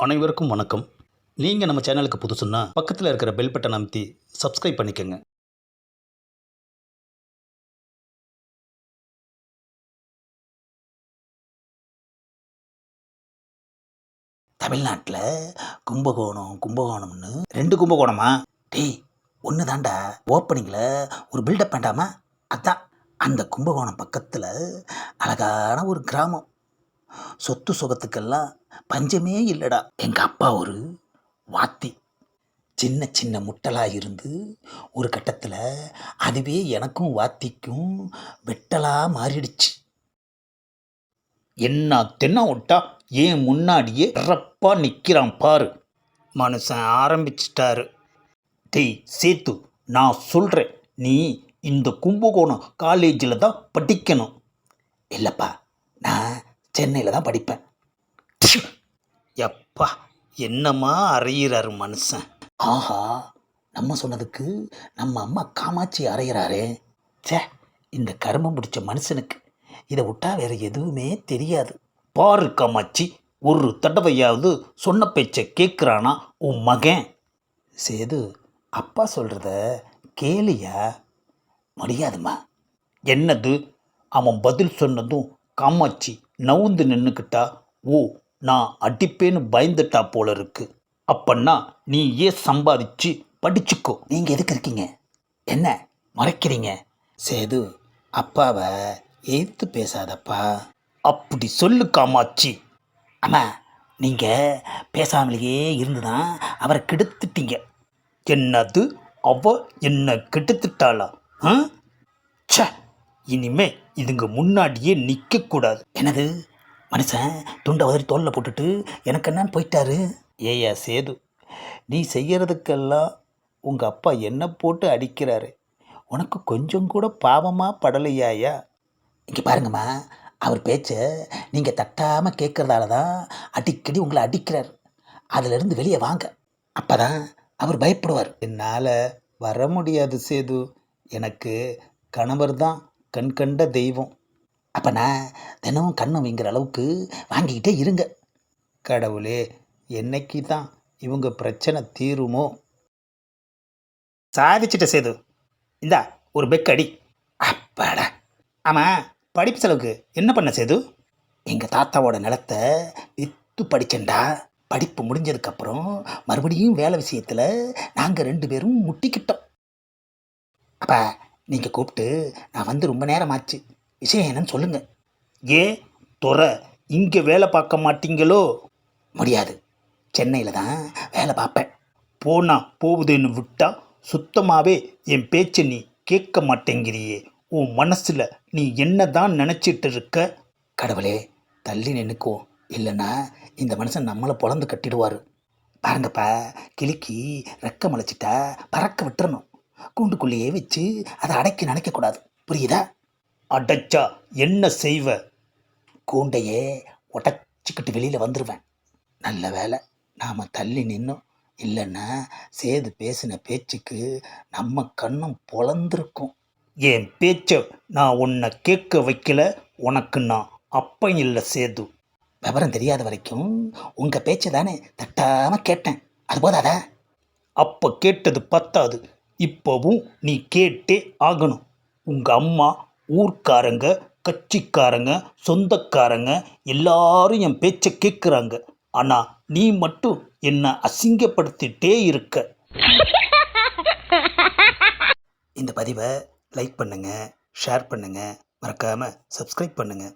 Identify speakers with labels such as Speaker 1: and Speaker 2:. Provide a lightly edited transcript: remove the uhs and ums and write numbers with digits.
Speaker 1: அனைவருக்கும் வணக்கம். நீங்கள் நம்ம சேனலுக்கு புதுசுன்னா பக்கத்தில் இருக்கிற பெல் பட்டன் அமைத்தி சப்ஸ்கிரைப் பண்ணிக்கோங்க.
Speaker 2: தமிழ்நாட்டில் கும்பகோணம்னு 2 கும்பகோணமா? டேய், ஒன்று தாண்டா. ஓப்பனிங்கில் ஒரு பில்டப் வேண்டாமா? அதான் அந்த கும்பகோணம் பக்கத்தில் அழகான ஒரு கிராமம். சொத்து சுகத்துக்கெல்லாம் பஞ்சமே இல்லைடா. எங்கள் அப்பா ஒரு வாத்தி. சின்ன சின்ன முட்டலாக இருந்து ஒரு கட்டத்தில் அதுவே எனக்கும் வாத்திக்கும் வெட்டலாக மாறிடுச்சு.
Speaker 1: என்ன தென்ன விட்டா ஏன் முன்னாடியே ரப்பா நிற்கிறான் பாரு.
Speaker 2: மனுஷன் ஆரம்பிச்சிட்டாரு.
Speaker 1: டேய் சேத்து, நான் சொல்கிறேன், நீ இந்த கும்பகோணம் காலேஜில் தான் படிக்கணும்.
Speaker 2: இல்லைப்பா, நான் சென்னையில் தான் படிப்பேன்.
Speaker 1: எப்பா, என்னம்மா அறையிறாரு மனுஷன்.
Speaker 2: ஆஹா, நம்ம சொன்னதுக்கு நம்ம அம்மா காமாட்சி அறையிறாரே. ச்சே, இந்த கருமம் பிடிச்ச மனுஷனுக்கு இதை விட்டா வேற எதுவுமே தெரியாது.
Speaker 1: பாரு காமாட்சி, ஒரு தடவையாவது சொன்ன பேச்சை கேட்குறானா உன் மகன்?
Speaker 2: சேது, அப்பா சொல்கிறத கேளியா? முடியாதுமா.
Speaker 1: என்னது? அவன் பதில் சொன்னதும் காமாட்சி நவுந்து நின்றுக்கிட்டா. ஓ, நான் அடிப்பேன்னு பயந்துட்டா போல இருக்கு. அப்பன்னா நீ ஏன் சம்பாதிச்சு படிச்சுக்கோ.
Speaker 2: நீங்கள் எதுக்கு இருக்கீங்க? என்ன மறைக்கிறீங்க? சேது, அப்பாவை எதிர்த்து பேசாதப்பா.
Speaker 1: அப்படி சொல்லு காமாட்சி.
Speaker 2: அம்மா, நீங்கள் பேசாமலேயே இருந்து தான் அவரை கெடுத்துட்டீங்க.
Speaker 1: என்னது? அவ என்ன கெடுத்துட்டாளா? ச்சே, இனிமே இதுங்க முன்னாடியே நிற்கக்கூடாது.
Speaker 2: என்னது? மனுஷன் துண்டை உதறி தோளில் போட்டுட்டு எனக்கு என்னன்னு போயிட்டாரு.
Speaker 1: ஏயா சேது, நீ செய்யறதுக்கெல்லாம் உங்கள் அப்பா என்ன போட்டு அடிக்கிறாரு. உனக்கு கொஞ்சம் கூட பாவமாக படலையாயா?
Speaker 2: இங்கே பாருங்கம்மா, அவர் பேச்சை நீங்கள் தட்டாமல் கேட்குறதால தான் அடிக்கடி உங்களை அடிக்கிறார். அதிலிருந்து வெளியே வாங்க, அப்போ தான் அவர் பயப்படுவார்.
Speaker 1: என்னால் வர முடியாது சேது. எனக்கு கணவர் தான் கண்கண்ட தெய்வம்.
Speaker 2: அப்போ நான் தினமும் கண்ணு வைங்கிற அளவுக்கு வாங்கிக்கிட்டே இருங்க.
Speaker 1: கடவுளே, என்னைக்கு தான் இவங்க பிரச்சனை தீருமோ? சாதிச்சிட்ட சேது, இந்தா ஒரு பெக்கடி.
Speaker 2: அப்பாடா.
Speaker 1: ஆமாம், படிப்பு செலவுக்கு என்ன பண்ண சேது?
Speaker 2: எங்கள் தாத்தாவோட நிலத்தை விற்று படித்தேன்டா. படிப்பு முடிஞ்சதுக்கப்புறம் மறுபடியும் வேலை விஷயத்தில் நாங்கள் 2 பேரும் முட்டிக்கிட்டோம். அப்பா, நீங்கள் கூப்பிட்டு நான் வந்து ரொம்ப நேரம் ஆச்சு. விஷயம் என்னன்னு சொல்லுங்கள்.
Speaker 1: ஏன் துறை இங்கே வேலை பார்க்க மாட்டீங்களோ?
Speaker 2: முடியாது, சென்னையில் தான் வேலை பார்ப்பேன்.
Speaker 1: போனா போகுதுன்னு விட்டா சுத்தமாகவே என் பேச்சை நீ கேட்க மாட்டேங்கிறியே. உன் மனசில் நீ என்ன தான் நினச்சிட்டு இருக்க?
Speaker 2: கடவுளே, தள்ளி நின்றுக்குவோம், இல்லைன்னா இந்த மனுஷன் நம்மளை பொழந்து கட்டிடுவார். பாருங்கப்பா, கிளிக்கு ரெக்க முளைச்சிட்டா பறக்க விட்டுறணும். கூண்டுக்குள்ளேயே வச்சு அதை அடைக்க நினைக்கக்கூடாது, புரியுதா?
Speaker 1: அடைச்சா என்ன செய்வ?
Speaker 2: கூண்டையே உடச்சிக்கிட்டு வெளியில் வந்துடுவேன். நல்ல வேலை நாம் தள்ளி நின்னோம், இல்லைன்னா சேது பேசின பேச்சுக்கு நம்ம கண்ணும் பொழந்திருக்கும்.
Speaker 1: என் பேச்சை நான் உன்னை கேட்க வைக்கல. உனக்கு நான் அப்பன் இல்லை சேது.
Speaker 2: விவரம் தெரியாத வரைக்கும் உங்கள் பேச்சு தானே தட்டாமல் கேட்டேன், அது போதாதா?
Speaker 1: அப்போ கேட்டது பத்தாது, இப்போவும் நீ கேட்டே ஆகணும். உங்கள் அம்மா, ஊர்க்காரங்க, கட்சிக்காரங்க, சொந்தக்காரங்க எல்லாரும் என் பேச்சை கேட்குறாங்க. ஆனால் நீ மட்டும் என்னை அசிங்கப்படுத்திட்டே இருக்க.
Speaker 2: இந்த பதிவை லைக் பண்ணுங்கள், ஷேர் பண்ணுங்கள், மறக்காமல் சப்ஸ்கிரைப் பண்ணுங்கள்.